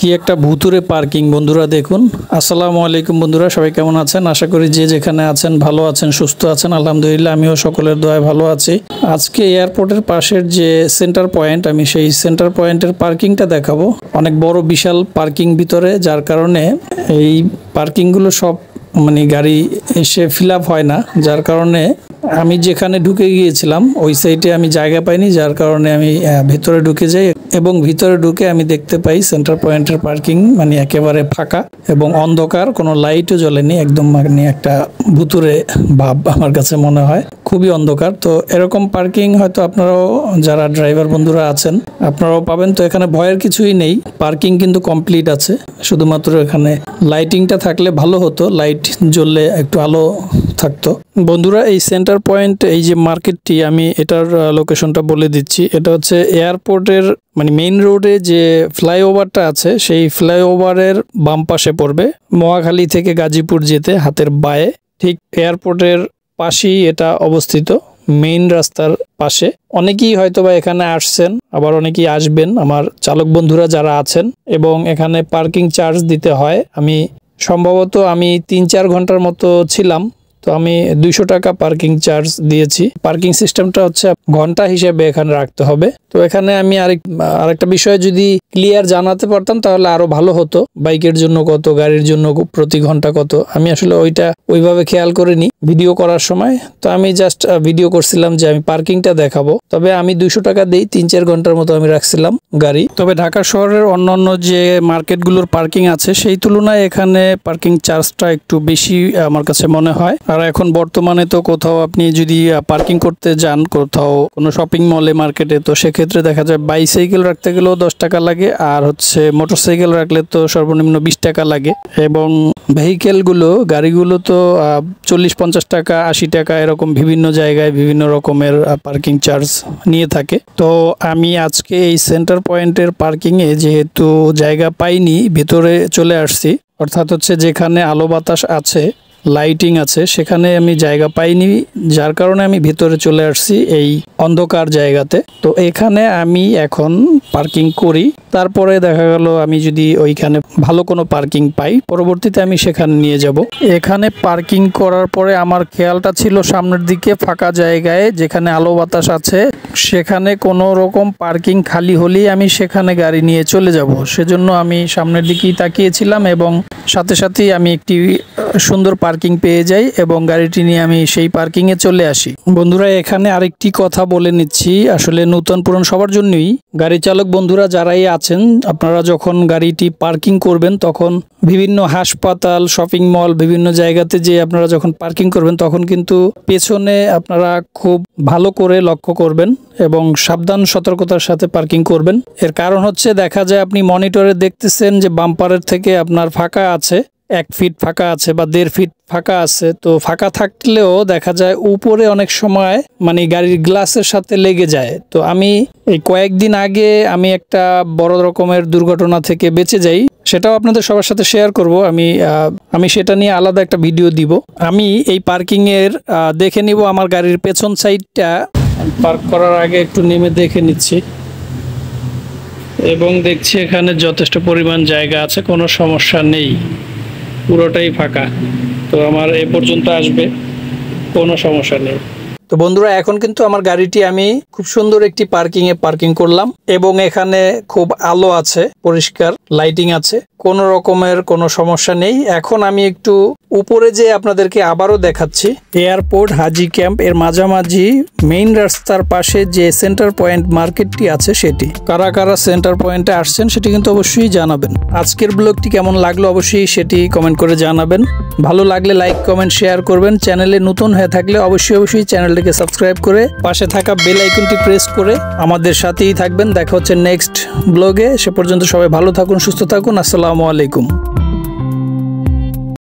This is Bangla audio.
কি একটা ভুতুরে পার্কিং বন্ধুরা দেখুন। আসসালামু আলাইকুম বন্ধুরা, সবাই কেমন আছেন? আশা করি যে যেখানে আছেন ভালো আছেন, সুস্থ আছেন। আলহামদুলিল্লাহ, আমিও সকলের দয়ায় ভালো আছি। আজকে এয়ারপোর্টের পাশের যে সেন্টার পয়েন্ট, আমি সেই সেন্টার পয়েন্টের পার্কিংটা দেখাবো। অনেক বড় বিশাল পার্কিং ভিতরে, যার কারণে এই পার্কিংগুলো সব গাড়ি এসে ফিল আপ হয় না, যার কারণে আমি যেখানে ঢুকে গিয়েছিলাম ওই সাইডে আমি জায়গা পাইনি, যার কারণে আমি ভিতরে ঢুকে যাই এবং ভিতরে ঢুকে আমি দেখতে পাই সেন্টার পয়েন্টের পার্কিং একেবারে ফাঁকা এবং অন্ধকার, কোনো লাইটও জ্বলেনি, একদম একটা ভুতুরে ভাব আমার কাছে মনে হয়, খুবই অন্ধকার। তো এরকম পার্কিং হয়তো আপনারাও যারা ড্রাইভার বন্ধুরা আছেন আপনারাও পাবেন। তো এখানে ভয়ের কিছুই নেই, পার্কিং কিন্তু কমপ্লিট আছে, শুধুমাত্র এখানে লাইটিংটা থাকলে ভালো হতো, লাইট জ্বললে একটু আলো থাকতো। বন্ধুরা, এই সেন্টার পয়েন্ট, এই যে মার্কেটটি, আমি এটার লোকেশনটা বলে দিচ্ছি। এটা হচ্ছে এয়ারপোর্টের মেইন রোডে যে ফ্লাইওভারটা আছে, সেই ফ্লাইওভারের বাম পাশে পড়বে। মহাখালী থেকে গাজীপুর যেতে হাতের বায়ে, ঠিক এয়ারপোর্টের পাশেই এটা অবস্থিত, মেইন রাস্তার পাশে। অনেকেই হয়তোবা এখানে আসছেন, আবার অনেকেই আসবেন আমার চালক বন্ধুরা যারা আছেন, এবং এখানে পার্কিং চার্জ দিতে হয়। সম্ভবত আমি ৩-৪ ঘন্টার মতো ছিলাম, তো আমি 200 টাকা পার্কিং চার্জ দিয়েছি। পার্কিং সিস্টেমটা হচ্ছে ঘন্টা হিসেবে এখানে রাখতে হবে। তো এখানে আমি আরেকটা বিষয় যদি ক্লিয়ার জানাতে পারতাম তাহলে আরো ভালো হতো। বাইকের জন্য কত, গাড়ির জন্য প্রতি ঘন্টা কত, আমি আসলে ওইভাবে খেয়াল করিনি ভিডিও করার সময়। তো আমি জাস্ট ভিডিও করছিলাম যে আমি পার্কিংটা দেখাবো। তবে আমি 200 টাকা দিই, 3-4 ঘন্টার মতো আমি রাখছিলাম গাড়ি। তবে ঢাকা শহরের অন্যান্য যে মার্কেটগুলোর পার্কিং আছে সেই তুলনায় এখানে পার্কিং চার্জটা একটু বেশি আমার কাছে মনে হয়। আর এখন বর্তমানে তো কোথাও আপনি যদি পার্কিং করতে যান, কোথাও কোনো শপিং মলে, মার্কেটে, তো সেক্ষেত্রে দেখা যায় বাইসাইকেল রাখতে গেলেও 10 টাকা লাগে, আর মোটরসাইকেল রাখলে তো সর্বনিম্ন 20 টাকা লাগে, এবং গাড়িগুলো তো 40-50 টাকা, 80 টাকা, এরকম বিভিন্ন জায়গায় বিভিন্ন রকমের পার্কিং চার্জ নিয়ে থাকে। তো আমি আজকে এই সেন্টার পয়েন্টের পার্কিংয়ে যেহেতু জায়গা পাইনি, ভেতরে চলে আসছি, অর্থাৎ হচ্ছে যেখানে আলো বাতাস আছে, লাইটিং আছে, সেখানে আমি জায়গা পাইনি, যার কারণে আমি ভিতরে চলে আসছি এই অন্ধকার জায়গাতে। তো এখানে আমি এখন পার্কিং করি, তারপরে দেখা গেল আমি যদি ওইখানে ভালো কোনো পার্কিং পাই, পরবর্তীতে আমি সেখানে নিয়ে যাব। এখানে পার্কিং করার পরে আমার খেয়ালটা ছিল সামনের দিকে ফাঁকা জায়গায় যেখানে আলো বাতাস আছে, সেখানে কোনো রকম পার্কিং খালি হলেই আমি সেখানে গাড়ি নিয়ে চলে যাব। সেজন্য আমি সামনের দিকেই তাকিয়েছিলাম এবং সাথে সাথেই আমি একটি সুন্দর পার্কিং পেয়ে যাই এবং গাড়িটি নিয়ে আমি সেই পার্কিংয়ে চলে আসি। বন্ধুরা, এখানে আরেকটি কথা বলে নিচ্ছি, আসলে নতুন পুরান সবার জন্যই, গাড়ি চালক বন্ধুরা যারাই আছেন, আপনারা যখন গাড়িটি পার্কিং করবেন তখন বিভিন্ন হাসপাতাল, শপিং মল, বিভিন্ন জায়গাতে যে আপনারা যখন পার্কিং করবেন তখন কিন্তু পেছনে আপনারা খুব ভালো করে লক্ষ্য করবেন এবং সাবধান সতর্কতার সাথে পার্কিং করবেন। এর কারণ হচ্ছে, দেখা যায় আপনি মনিটরে দেখতেছেন যে বাম্পারের থেকে আপনার ফাঁকা আছে, 1 ফিট ফাঁকা আছে বা 1.5 ফিট ফাঁকা আছে। তো ফাঁকা থাকলেও দেখা যায় উপরে অনেক সময় গাড়ির গ্লাসের সাথে লেগে যায়। তো আমি এই কয়েকদিন আগে আমি একটা বড় রকমের দুর্ঘটনা থেকে বেঁচে যাই, সেটাও আপনাদের সবার সাথে শেয়ার করব। আমি সেটা নিয়ে আলাদা একটা ভিডিও দিব। আমি এই পার্কিং এর দেখে নিব আমার গাড়ির পেছন সাইডটা। পার্ক করার আগে একটু নেমে দেখে নিচ্ছি এবং দেখছি এখানে যথেষ্ট পরিমাণ জায়গা আছে, কোনো সমস্যা নেই, পুরোটাই ফাঁকা। তো আমার এ পর্যন্ত আসবে, কোনো সমস্যা নেই। তো বন্ধুরা, এখন কিন্তু আমার গাড়িটি আমি খুব সুন্দর একটি পার্কিং করলাম এবং এখানে খুব আলো আছে, পরিষ্কার লাইটিং আছে, কোনো রকমের কোনো সমস্যা নেই। এখন আমি একটু উপরে যে আপনাদেরকে আবারও দেখাচ্ছি, এয়ারপোর্ট হাজি ক্যাম্প এর মাঝামাঝি মেইন রাস্তার পাশে যে সেন্টার পয়েন্ট মার্কেটটি আছে, সেটি কারা কারা সেন্টার পয়েন্টে আসছেন সেটি কিন্তু অবশ্যই জানাবেন। আজকের ব্লগটি কেমন লাগলো অবশ্যই সেটি কমেন্ট করে জানাবেন। ভালো লাগলে লাইক, কমেন্ট, শেয়ার করবেন। চ্যানেলে নতুন হয়ে থাকলে অবশ্যই চ্যানেলটিকে সাবস্ক্রাইব করে পাশে থাকা বেল আইকনটি প্রেস করে আমাদের সাথেই থাকবেন। দেখা হচ্ছে নেক্সট ব্লগে, সে পর্যন্ত সবাই ভালো থাকুন, সুস্থ থাকুন। আসসালামু আলাইকুম।